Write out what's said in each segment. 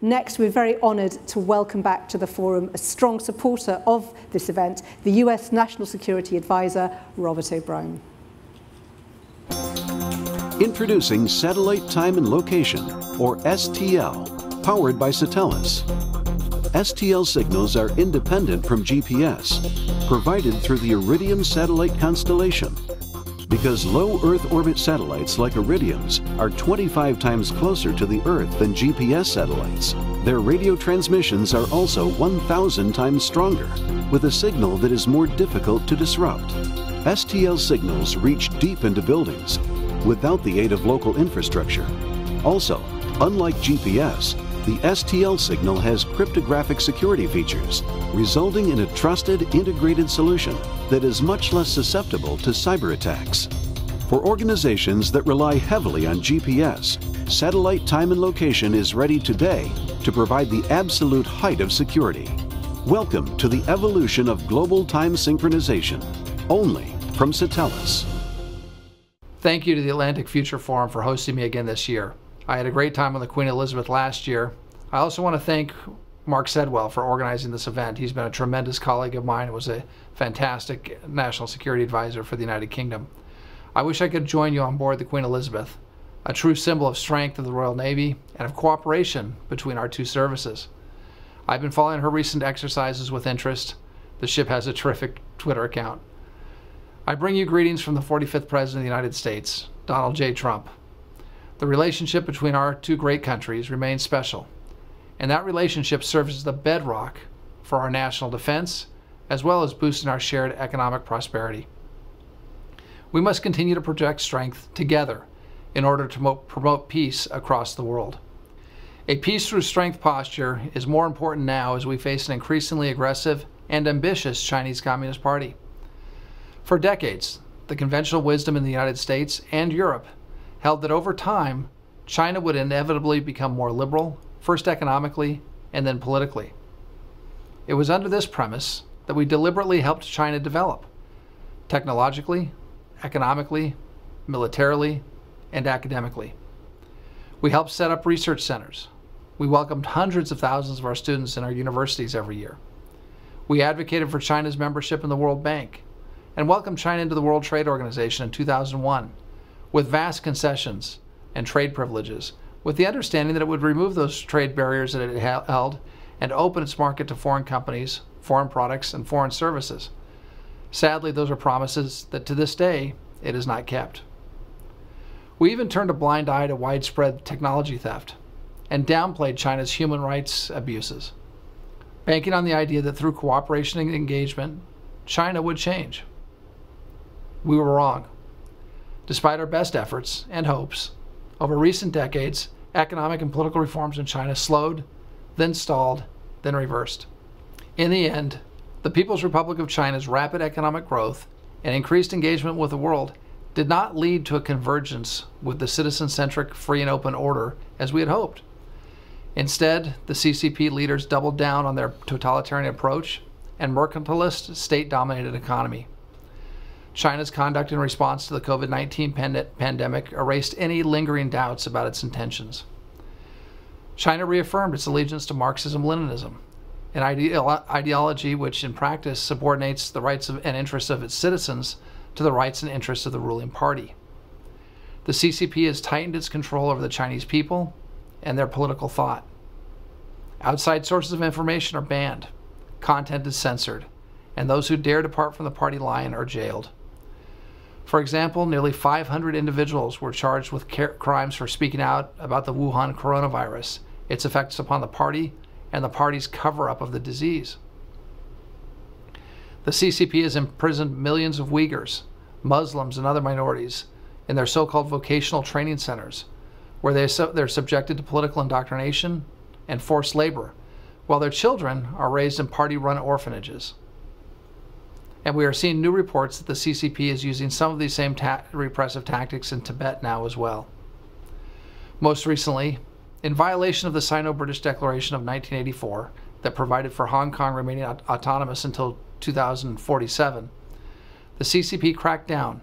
Next, we're very honoured to welcome back to the forum a strong supporter of this event, the US National Security Advisor, Robert O'Brien. Introducing Satellite Time and Location, or STL, powered by Satelles. STL signals are independent from GPS, provided through the Iridium satellite constellation. Because low Earth orbit satellites like Iridium's are 25 times closer to the Earth than GPS satellites, their radio transmissions are also 1,000 times stronger, with a signal that is more difficult to disrupt. STL signals reach deep into buildings without the aid of local infrastructure. Also, unlike GPS, the STL signal has cryptographic security features, resulting in a trusted, integrated solution that is much less susceptible to cyber attacks. For organizations that rely heavily on GPS, Satellite Time and Location is ready today to provide the absolute height of security. Welcome to the evolution of global time synchronization, only from Satelles. Thank you to the Atlantic Future Forum for hosting me again this year. I had a great time on the Queen Elizabeth last year. I also want to thank Mark Sedwell for organizing this event. He's been a tremendous colleague of mine and was a fantastic national security advisor for the United Kingdom. I wish I could join you on board the Queen Elizabeth, a true symbol of strength of the Royal Navy and of cooperation between our two services. I've been following her recent exercises with interest. The ship has a terrific Twitter account. I bring you greetings from the 45th President of the United States, Donald J. Trump. The relationship between our two great countries remains special, and that relationship serves as the bedrock for our national defense, as well as boosting our shared economic prosperity. We must continue to project strength together in order to promote peace across the world. A peace through strength posture is more important now as we face an increasingly aggressive and ambitious Chinese Communist Party. For decades, the conventional wisdom in the United States and Europe held that over time, China would inevitably become more liberal, first economically and then politically. It was under this premise that we deliberately helped China develop, technologically, economically, militarily, and academically. We helped set up research centers. We welcomed hundreds of thousands of our students in our universities every year. We advocated for China's membership in the World Bank and welcomed China into the World Trade Organization in 2001 with vast concessions and trade privileges, with the understanding that it would remove those trade barriers that it held and open its market to foreign companies, foreign products, and foreign services. Sadly, those are promises that to this day it has not kept. We even turned a blind eye to widespread technology theft and downplayed China's human rights abuses, banking on the idea that through cooperation and engagement, China would change. We were wrong. Despite our best efforts and hopes, over recent decades, economic and political reforms in China slowed, then stalled, then reversed. In the end, the People's Republic of China's rapid economic growth and increased engagement with the world did not lead to a convergence with the citizen-centric free and open order as we had hoped. Instead, the CCP leaders doubled down on their totalitarian approach and mercantilist, state-dominated economy. China's conduct in response to the COVID-19 pandemic erased any lingering doubts about its intentions. China reaffirmed its allegiance to Marxism-Leninism, an ideology which in practice subordinates the rights and interests of its citizens to the rights and interests of the ruling party. The CCP has tightened its control over the Chinese people and their political thought. Outside sources of information are banned, content is censored, and those who dare depart from the party line are jailed. For example, nearly 500 individuals were charged with crimes for speaking out about the Wuhan coronavirus, its effects upon the party, and the party's cover-up of the disease. The CCP has imprisoned millions of Uyghurs, Muslims, and other minorities in their so-called vocational training centers, where they're subjected to political indoctrination and forced labor, while their children are raised in party-run orphanages. And we are seeing new reports that the CCP is using some of these same repressive tactics in Tibet now as well. Most recently, in violation of the Sino-British Declaration of 1984 that provided for Hong Kong remaining autonomous until 2047, the CCP cracked down,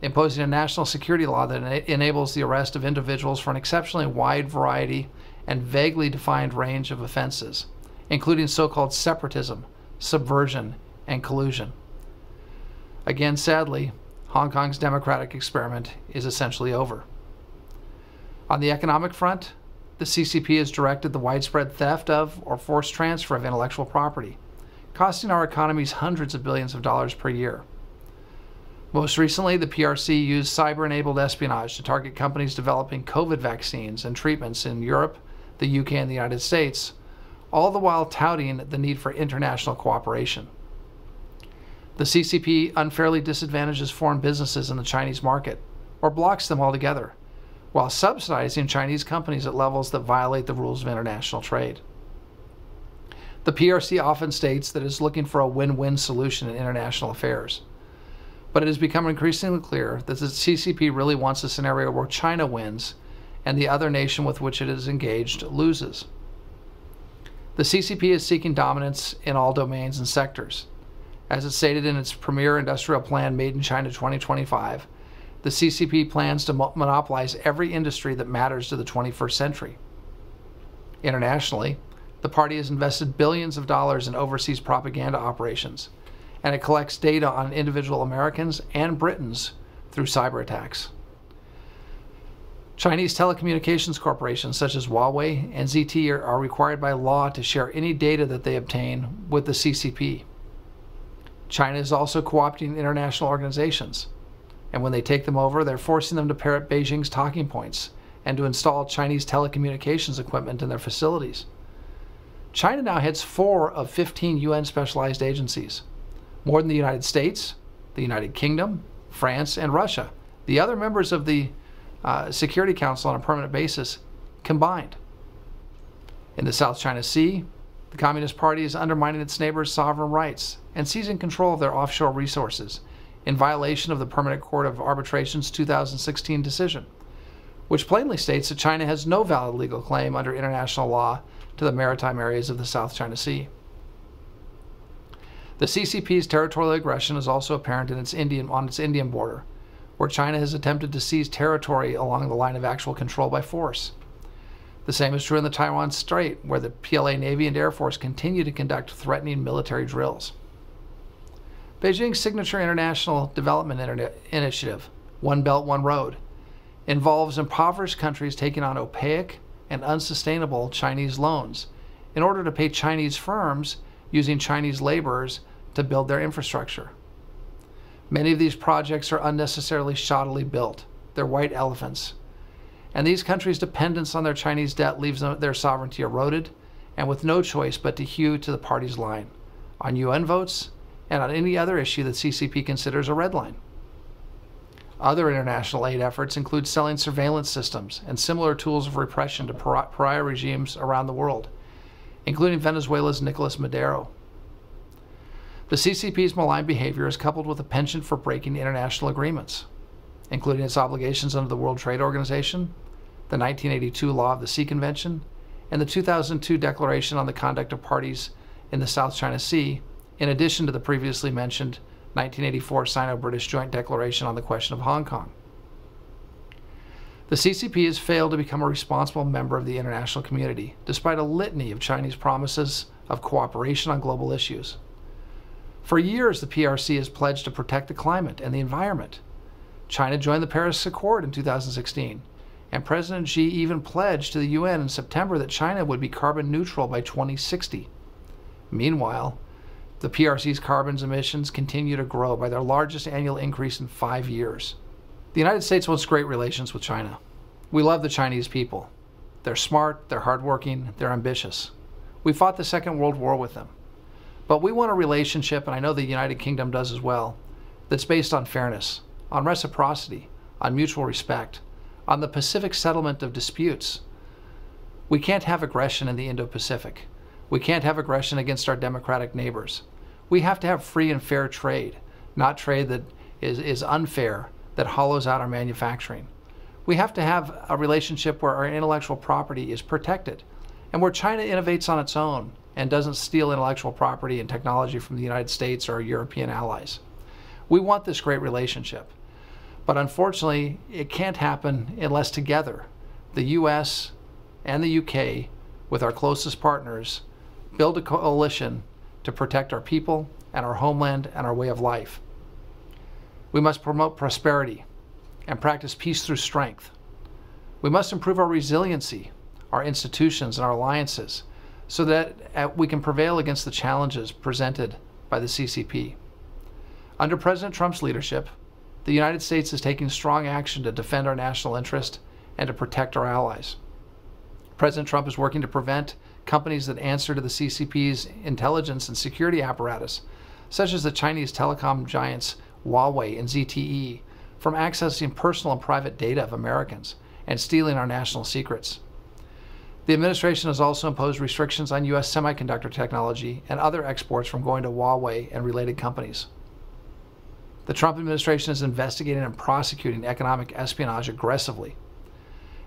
imposing a national security law that enables the arrest of individuals for an exceptionally wide variety and vaguely defined range of offenses, including so-called separatism, subversion, and collusion. Again, sadly, Hong Kong's democratic experiment is essentially over. On the economic front, the CCP has directed the widespread theft of or forced transfer of intellectual property, costing our economies hundreds of billions of dollars per year. Most recently, the PRC used cyber-enabled espionage to target companies developing COVID vaccines and treatments in Europe, the UK, and the United States, all the while touting the need for international cooperation. The CCP unfairly disadvantages foreign businesses in the Chinese market, or blocks them altogether, while subsidizing Chinese companies at levels that violate the rules of international trade. The PRC often states that it is looking for a win-win solution in international affairs, but it has become increasingly clear that the CCP really wants a scenario where China wins and the other nation with which it is engaged loses. The CCP is seeking dominance in all domains and sectors. As it stated in its premier industrial plan, Made in China 2025, the CCP plans to monopolize every industry that matters to the 21st century. Internationally, the party has invested billions of dollars in overseas propaganda operations, and it collects data on individual Americans and Britons through cyber attacks. Chinese telecommunications corporations such as Huawei and ZTE are required by law to share any data that they obtain with the CCP. China is also co-opting international organizations, and when they take them over, they're forcing them to parrot Beijing's talking points and to install Chinese telecommunications equipment in their facilities. China now heads 4 of 15 UN specialized agencies, more than the United States, the United Kingdom, France, and Russia, the other members of the Security Council on a permanent basis, combined. In the South China Sea, the Communist Party is undermining its neighbors' sovereign rights and seizing control of their offshore resources in violation of the Permanent Court of Arbitration's 2016 decision, which plainly states that China has no valid legal claim under international law to the maritime areas of the South China Sea. The CCP's territorial aggression is also apparent in on its Indian border, where China has attempted to seize territory along the line of actual control by force. The same is true in the Taiwan Strait, where the PLA Navy and Air Force continue to conduct threatening military drills. Beijing's signature international development initiative, One Belt, One Road, involves impoverished countries taking on opaque and unsustainable Chinese loans in order to pay Chinese firms using Chinese laborers to build their infrastructure. Many of these projects are unnecessarily shoddily built. They're white elephants. And these countries' dependence on their Chinese debt leaves their sovereignty eroded and with no choice but to hew to the party's line on UN votes and on any other issue that CCP considers a red line. Other international aid efforts include selling surveillance systems and similar tools of repression to pariah regimes around the world, including Venezuela's Nicolas Maduro. The CCP's malign behavior is coupled with a penchant for breaking international agreements, including its obligations under the World Trade Organization, the 1982 Law of the Sea Convention, and the 2002 Declaration on the Conduct of Parties in the South China Sea, in addition to the previously mentioned 1984 Sino-British Joint Declaration on the question of Hong Kong. The CCP has failed to become a responsible member of the international community, despite a litany of Chinese promises of cooperation on global issues. For years, the PRC has pledged to protect the climate and the environment. China joined the Paris Accord in 2016, and President Xi even pledged to the UN in September that China would be carbon neutral by 2060. Meanwhile, the PRC's carbon emissions continue to grow by their largest annual increase in 5 years. The United States wants great relations with China. We love the Chinese people. They're smart, they're hardworking, they're ambitious. We fought the Second World War with them. But we want a relationship, and I know the United Kingdom does as well, that's based on fairness, on reciprocity, on mutual respect, on the Pacific settlement of disputes. We can't have aggression in the Indo-Pacific. We can't have aggression against our democratic neighbors. We have to have free and fair trade, not trade that is unfair, that hollows out our manufacturing. We have to have a relationship where our intellectual property is protected and where China innovates on its own and doesn't steal intellectual property and technology from the United States or our European allies. We want this great relationship, but unfortunately, it can't happen unless together the US and the UK, with our closest partners, build a coalition to protect our people and our homeland and our way of life. We must promote prosperity and practice peace through strength. We must improve our resiliency, our institutions, and our alliances so that we can prevail against the challenges presented by the CCP. Under President Trump's leadership, the United States is taking strong action to defend our national interest and to protect our allies. President Trump is working to prevent companies that answer to the CCP's intelligence and security apparatus, such as the Chinese telecom giants Huawei and ZTE, from accessing personal and private data of Americans and stealing our national secrets. The administration has also imposed restrictions on U.S. semiconductor technology and other exports from going to Huawei and related companies. The Trump administration is investigating and prosecuting economic espionage aggressively.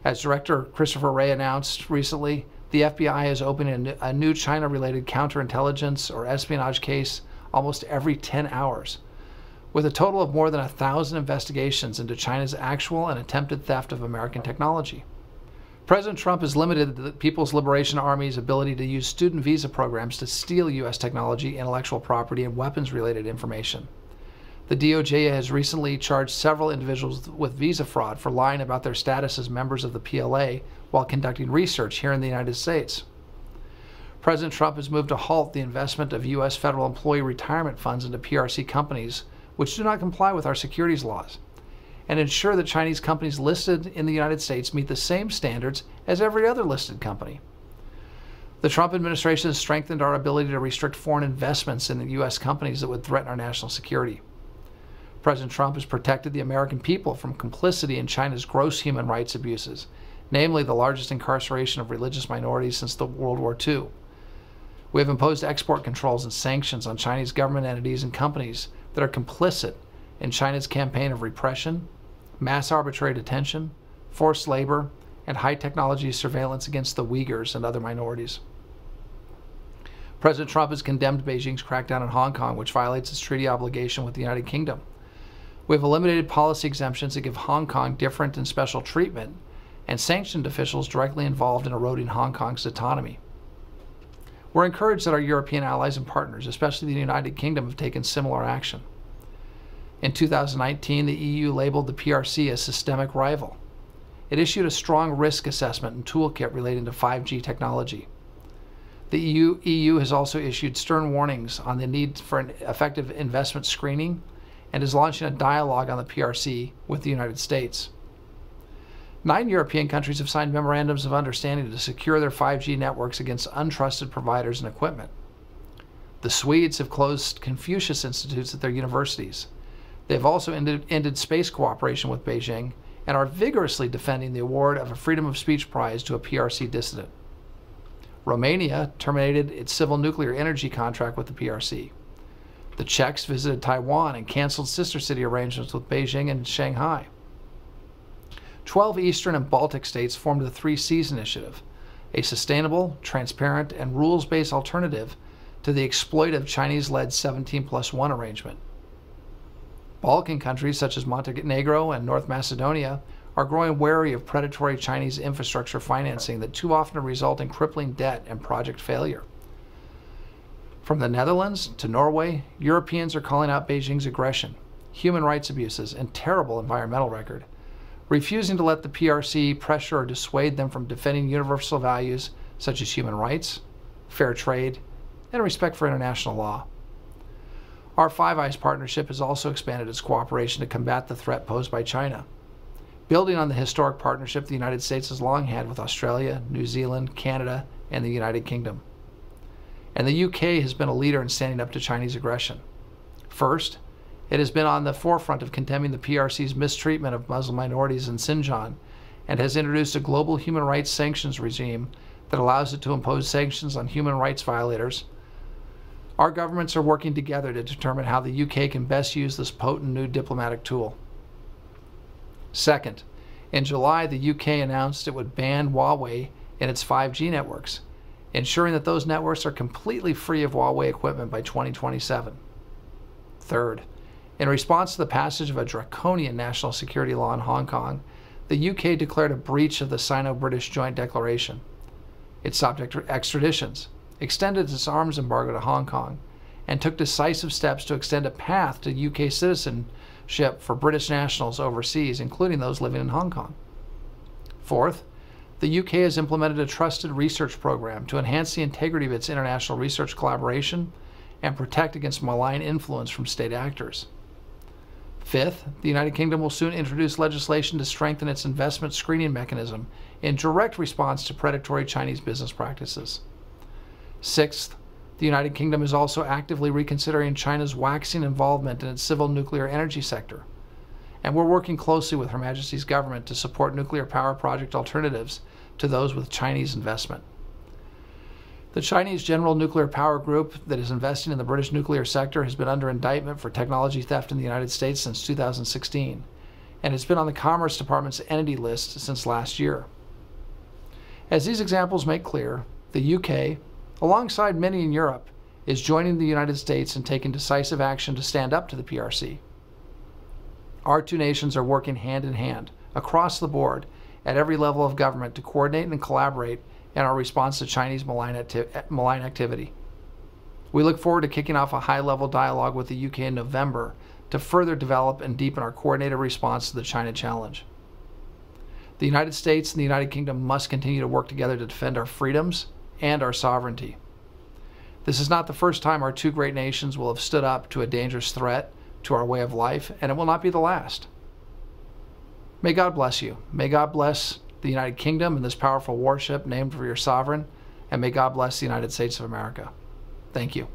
As Director Christopher Wray announced recently, the FBI is opening a new China-related counterintelligence or espionage case almost every 10 hours, with a total of more than 1,000 investigations into China's actual and attempted theft of American technology. President Trump has limited the People's Liberation Army's ability to use student visa programs to steal U.S. technology, intellectual property, and weapons-related information. The DOJ has recently charged several individuals with visa fraud for lying about their status as members of the PLA while conducting research here in the United States. President Trump has moved to halt the investment of U.S. federal employee retirement funds into PRC companies which do not comply with our securities laws, and ensure that Chinese companies listed in the United States meet the same standards as every other listed company. The Trump administration has strengthened our ability to restrict foreign investments in the U.S. companies that would threaten our national security. President Trump has protected the American people from complicity in China's gross human rights abuses, namely the largest incarceration of religious minorities since the World War II. We have imposed export controls and sanctions on Chinese government entities and companies that are complicit in China's campaign of repression, mass arbitrary detention, forced labor, and high-technology surveillance against the Uyghurs and other minorities. President Trump has condemned Beijing's crackdown in Hong Kong, which violates its treaty obligation with the United Kingdom. We have eliminated policy exemptions that give Hong Kong different and special treatment and sanctioned officials directly involved in eroding Hong Kong's autonomy. We're encouraged that our European allies and partners, especially the United Kingdom, have taken similar action. In 2019, the EU labeled the PRC a systemic rival. It issued a strong risk assessment and toolkit relating to 5G technology. The EU has also issued stern warnings on the need for an effective investment screening and is launching a dialogue on the PRC with the United States. 9 European countries have signed memorandums of understanding to secure their 5G networks against untrusted providers and equipment. The Swedes have closed Confucius Institutes at their universities. They have also ended space cooperation with Beijing and are vigorously defending the award of a Freedom of Speech Prize to a PRC dissident. Romania terminated its civil nuclear energy contract with the PRC. The Czechs visited Taiwan and canceled sister city arrangements with Beijing and Shanghai. 12 Eastern and Baltic states formed the 3 Cs Initiative, a sustainable, transparent, and rules-based alternative to the exploitive Chinese-led 17+1 arrangement. Balkan countries such as Montenegro and North Macedonia are growing wary of predatory Chinese infrastructure financing that too often result in crippling debt and project failure. From the Netherlands to Norway, Europeans are calling out Beijing's aggression, human rights abuses, and terrible environmental record, refusing to let the PRC pressure or dissuade them from defending universal values such as human rights, fair trade, and respect for international law. Our Five Eyes partnership has also expanded its cooperation to combat the threat posed by China, building on the historic partnership the United States has long had with Australia, New Zealand, Canada, and the United Kingdom. And the UK has been a leader in standing up to Chinese aggression. First, it has been on the forefront of condemning the PRC's mistreatment of Muslim minorities in Xinjiang and has introduced a global human rights sanctions regime that allows it to impose sanctions on human rights violators. Our governments are working together to determine how the UK can best use this potent new diplomatic tool. Second, in July, the UK announced it would ban Huawei in its 5G networks, ensuring that those networks are completely free of Huawei equipment by 2027. Third, in response to the passage of a draconian national security law in Hong Kong the UK declared a breach of the Sino-British Joint Declaration. It stopped extraditions, extended its arms embargo to Hong Kong, and took decisive steps to extend a path to UK citizenship for British nationals overseas, including those living in Hong Kong. Fourth, the UK has implemented a trusted research program to enhance the integrity of its international research collaboration and protect against malign influence from state actors. Fifth, the United Kingdom will soon introduce legislation to strengthen its investment screening mechanism in direct response to predatory Chinese business practices. Sixth, the United Kingdom is also actively reconsidering China's waxing involvement in its civil nuclear energy sector, and we're working closely with Her Majesty's government to support nuclear power project alternatives to those with Chinese investment. The Chinese General Nuclear Power Group that is investing in the British nuclear sector has been under indictment for technology theft in the United States since 2016, and it's been on the Commerce Department's entity list since last year. As these examples make clear, the UK, alongside many in Europe, is joining the United States in taking decisive action to stand up to the PRC. Our two nations are working hand in hand, across the board, at every level of government to coordinate and collaborate in our response to Chinese malign activity. We look forward to kicking off a high-level dialogue with the UK in November to further develop and deepen our coordinated response to the China challenge. The United States and the United Kingdom must continue to work together to defend our freedoms and our sovereignty. This is not the first time our two great nations will have stood up to a dangerous threat to our way of life, and it will not be the last. May God bless you. May God bless the United Kingdom and this powerful warship named for your sovereign, and may God bless the United States of America. Thank you.